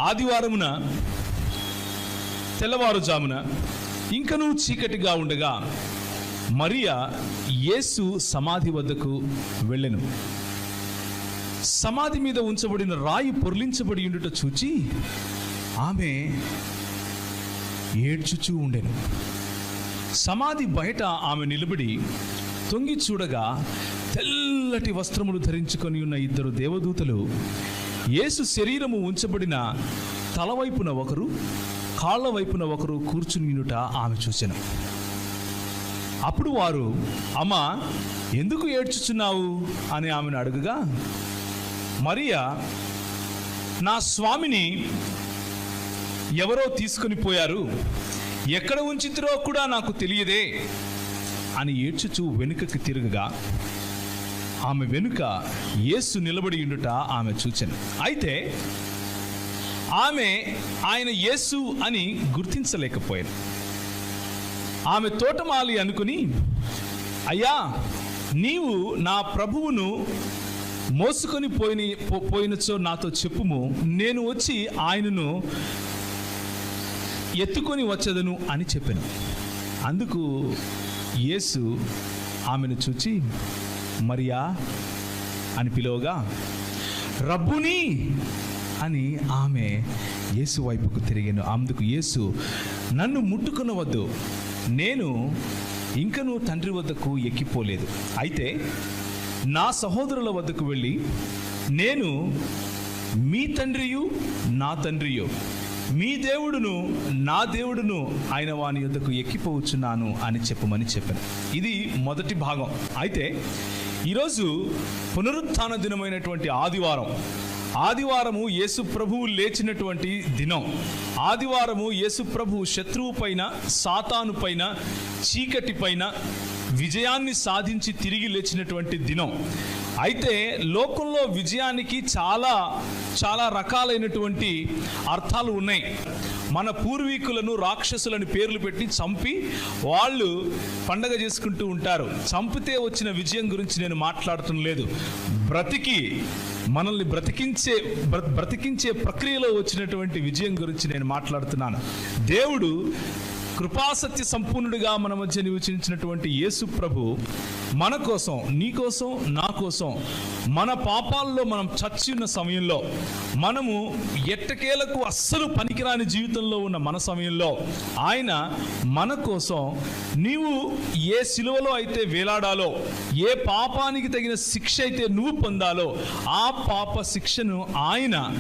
ఆదివారమున తెల్లవారుజామున ఇంకనూ చీకటిగా ఉండగా మరియా యేసు సమాధి వద్దకు వెళ్ళెను. సమాధి మీద ఉంచబడిన రాయి పొర్లించబడి ఉండుట చూచి ఆమె ఏడ్చుచూ ఉండెను. సమాధి బయట ఆమె నిలబడి తొంగి చూడగా తెల్లటి వస్త్రములు ధరించుకొని ఉన్న ఇద్దరు దేవదూతలు యేసు శరీరము ఉంచబడిన తలవైపున ఒకరు, కాళ్ళ వైపున ఒకరు కూర్చునియుట ఆమె చూసెను. అప్పుడు వారు, అమ్మా, ఎందుకు ఏడ్చుచున్నావు అని ఆమెను అడుగగా, మరియా, నా స్వామిని ఎవరో తీసుకొని పోయారు, ఎక్కడ ఉంచితిరో కూడా నాకు తెలియదే అని ఏడ్చుచూ వెనుకకి తిరగగా ఆమె వెనుక యేసు నిలబడి ఉండుట ఆమె చూచెను. అయితే ఆమె ఆయన యేసు అని గుర్తించలేకపోయాను. ఆమె తోటమాలి అనుకుని, అయ్యా, నీవు నా ప్రభువును మోసుకొని పోయినచో నాతో చెప్పుము, నేను వచ్చి ఆయనను ఎత్తుకొని వచ్చేదను అని చెప్పాను. అందుకు యేసు ఆమెను చూచి మరియా అని పిలువగా, రబ్బుని అని ఆమె యేసు వైపుకు తిరిగాను. అందుకు యేసు, నన్ను ముట్టుకొనవద్దు, నేను ఇంకనూ తండ్రి వద్దకు ఎక్కిపోలేదు. అయితే నా సహోదరుల వద్దకు వెళ్ళి, నేను మీ తండ్రియు నా తండ్రియు, మీ దేవుడును నా దేవుడును ఆయన వాని యొద్దకు ఎక్కిపోవచ్చున్నాను అని చెప్పమని చెప్పాను. ఇది మొదటి భాగం. అయితే ఈరోజు పునరుత్థాన దినమైనటువంటి ఆదివారము యేసు ప్రభువు లేచినటువంటి దినం. ఆదివారము యేసు ప్రభువు శత్రువు పైన, సాతాను పైన, చీకటి పైన విజయాన్ని సాధించి తిరిగి లేచినటువంటి దినం. అయితే లోకంలో విజయానికి చాలా చాలా రకాలైనటువంటి అర్థాలు ఉన్నాయి. మన పూర్వీకులను రాక్షసులని పేర్లు పెట్టి చంపి వాళ్ళు పండగ చేసుకుంటూ ఉంటారు. చంపితే వచ్చిన విజయం గురించి నేను మాట్లాడటం లేదు. మనల్ని బ్రతికించే ప్రక్రియలో వచ్చినటువంటి విజయం గురించి నేను మాట్లాడుతున్నాను. దేవుడు కృపాసత్య సంపూర్ణుడిగా మన మధ్య నివసించినటువంటి యేసు ప్రభు మన కోసం, నీ కోసం, నా కోసం, మన పాపాల్లో మనం చచ్చి ఉన్న సమయంలో, మనము ఎట్టకేలకు అస్సలు పనికిరాని జీవితంలో ఉన్న మన సమయంలో ఆయన మన కోసం, నీవు ఏ సిలువలో అయితే వేలాడాలో, ఏ పాపానికి తగిన శిక్ష అయితే నువ్వు పొందాలో ఆ పాప శిక్షను ఆయన